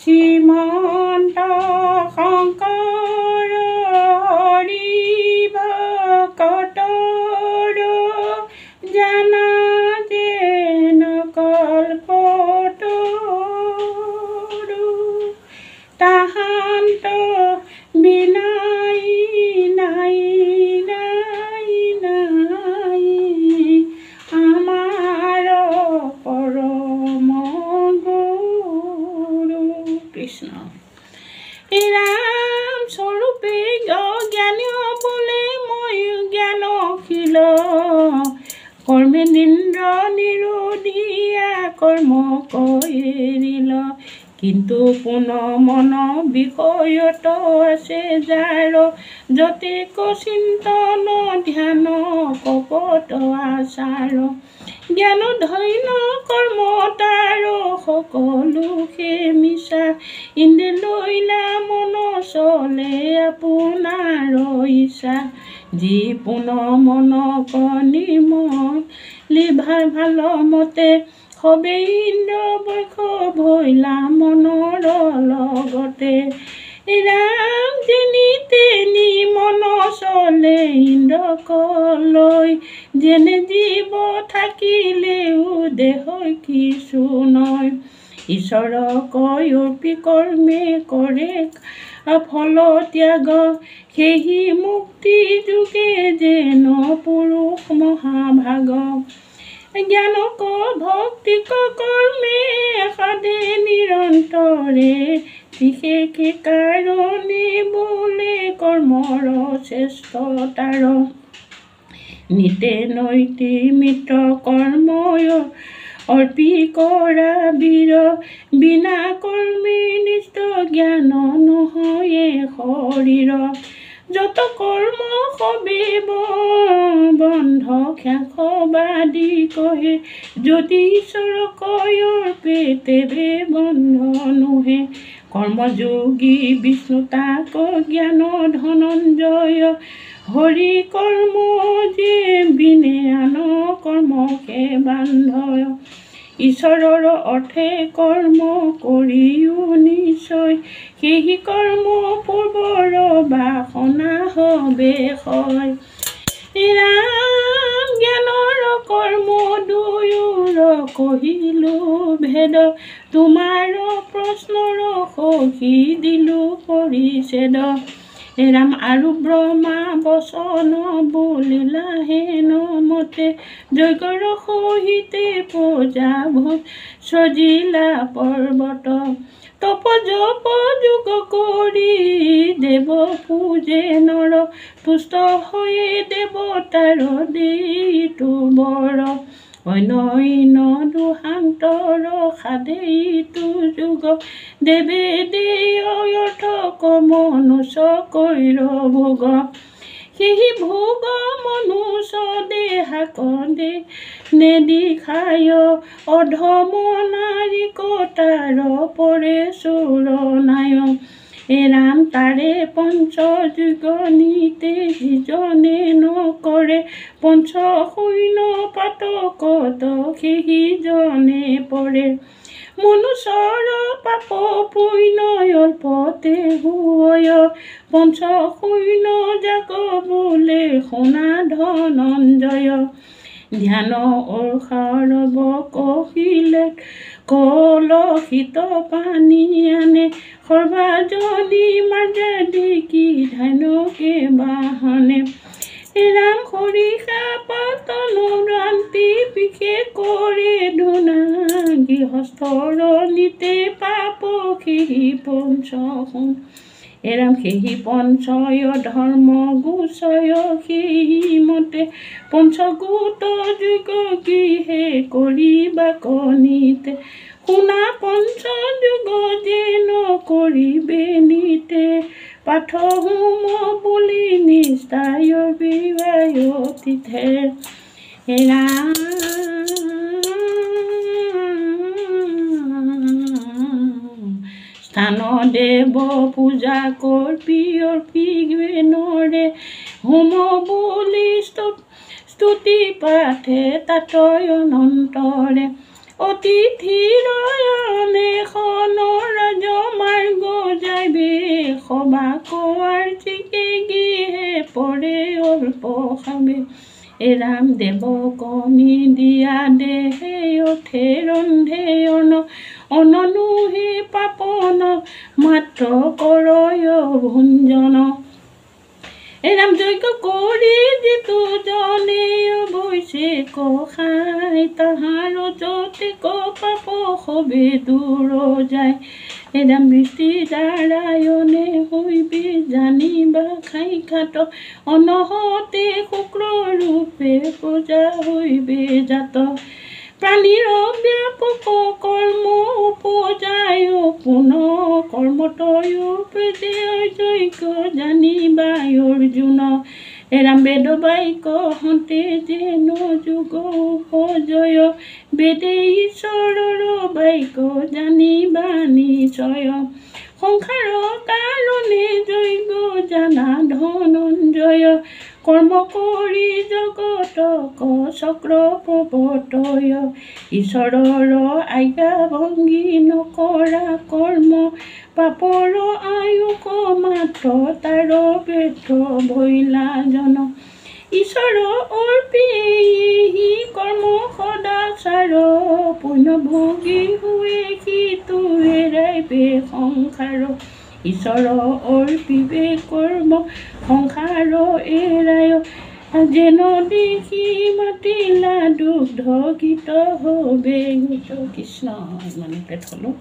শ্ৰীমন্ত শংকৰ হৰি ভকতৰ জানা যেন কল্পতৰু তাহান্ত বিনাই নাই নাই নাই আমাৰ পৰম গুৰু কৃষ্ণ। ৰাম স্বৰূপে জ্ঞানী বোলে মই জ্ঞানশীল কৰ্মে নিন্দ্ৰ নিৰোধিয়া কৰ্ম কৰিল কিন্তু পুনৰ মন বিষয়ত আছে যাৰ যতে চিন্তন ধ্যান কপট আচাৰ জ্ঞান ধৈৰ্য কৰ্ম তাৰ সকলো সে মিছা ইন্দ্ৰ লৈলা মন চলে আপোনাৰ ইচ্ছা যি পুনৰ মন নিৰ্মল ভাল মতে সবে ইন্দ্ৰ বৈশ ভৈলা মনৰ লগতে ৰাম যেনি তেনি মন চলে ইন্দ্ৰক লৈ যেনে জীৱ থাকিলেও দেহ কিছু নয় ঈশ্বৰক অৰ্পি কৰ্মে কৰে ফল ত্যাগ সেহি মুক্তি যোগে যেন পুৰুষ মহাভাগ জ্ঞানক ভক্তিক কৰ্মে সাধে নিৰন্তৰে বিশেষ কাৰণে বোলে কৰ্মৰ শ্ৰেষ্ঠতাৰ নিতে নৈতি মিত্ৰ কৰ্ময় অৰ্পি কৰা বীৰ বিনা কৰ্মে নিষ্ঠ জ্ঞান নহয়ে শৰীৰ যত কৰ্ম সবে বন্ধ খ্যাসবাদী কহে যদি ঈশ্বৰক অৰ্পে তেবে বন্ধ নোহে কৰ্মযোগী বিষ্ণু তাক জ্ঞান ধনঞ্জয় হৰি কৰ্ম যে বিনে আন কৰ্মকে বান্ধয় ঈশ্বৰৰ অৰ্থে কৰ্ম কৰিও নিশ্চয় সেই কৰ্ম পূৰ্বৰ বাসনা হবে হয় ৰাম জ্ঞানৰ কৰ্ম দুয়োৰ কহিলো ভেদ তোমাৰ প্ৰশ্নৰ সখি দিলো পৰিছেদ ৰাম আৰু ব্ৰহ্মা বচন বলিলা হেন মতে যজ্ঞৰ সহিতে পূজা ভোজ সজিলা পৰ্বত তপ জপ যোগ কৰি দেৱ পূজে নৰ তুষ্ট হৈয়ে দেৱতাৰ দিটো বৰ অন্য দুহান্তৰ সাধেইটো যুগ দেৱে দেয়ৰ্থক মনুষ্য কৈৰ ভোগ সেই ভোগ মনুষ্য দেহাক দে নেদিখায় অধম নাৰিকতাৰ পৰে চুৰনায় ৰাম তাৰে পঞ্চযুগ নিতে সিজনে নকৰে পঞ্চ শূন্য পাতকত সিজনে পৰে মনুষ্যৰ পাপ পুণ্য অল্পতে হয় পঞ্চ শূন্য জাগ বোলে শুনা ধনঞ্জয় ধ্যান অৰ্ষাৰৱ কহিলে কলসিত পানী আনে সৰ্বাজনী মাৰ্যাদি কি ধানকে বাহনে ৰাম সৰিষা পাতনো ৰান্তি বিশেষ কৰে ধুনা গৃহস্থৰ নিতে পাপ সেই পঞ্চ ৰাম সেই পঞ্চয় ধৰ্ম গোচয় সেই মতে পঞ্চগোট যুগ গৃহে কৰিবা কনিতে শুনা পঞ্চযুগ যেন কৰিবে নিতে পাঠ হোম বুলি নিষ্ঠায় বিবায়তিথে ৰাম স্থান দেৱ পূজা কৰ্পি অৰ্পিনৰে হোম বুলি স্তুতি পাঠে তাতয় অনন্তৰে অতিথিৰ অনেখন ৰাজ কবা কোৱাৰ চিকেগিহে পৰে অল্প খাবে এৰাম দেৱ কণী দিয়া দেহে উঠে ৰন্ধে অননো হে পাপন মাত্ৰ কৰয় ভুঞ্জন এৰাম যজ্ঞ কৰি যিটো জনে অৱশ্যে খাই তাহাৰ যতে পাপ সবে দূৰ যায় এৰাম বৃষ্টি দাৰায়ণে হৈবি জানিবা খাই খাত অনহতে শুক্ৰ ৰূপে পূজা হৈবে জাত প্ৰাণীৰ ব্যাপক কৰ্ম উপজায় পুনঃ কৰ্মতয় যজ্ঞ জানিবা অৰ্জুন এৰাম বেদ বাক্য হতে যেন যুগ উপজয় বেদে ঈশ্বৰৰ বাক্য জানিবা নিশ্চয় সংসাৰ কাৰণে যজ্ঞ জানা ধনঞ্জয় কৰ্ম কৰি জগতক চক্ৰ প্ৰৱৰ্তয় ঈশ্বৰৰ আজ্ঞা ভংগী নকৰা কৰ্ম পাপৰ আয়ুস মাত্ৰ তাৰ ব্যৰ্থ ভৈলা জন ঈশ্বৰ অৰ্পি কৰ্ম সদাচাৰ পুণ্যভোগী হৈ সিটো হেৰাইবে সংসাৰ ঈশ্বৰ অৰ্পিবে কৰ্ম সংসাৰ এৰাই যেন দেখি মাতিলা দুগ্ধ গীত হবে কৃষ্ণ ইমানতে থলো।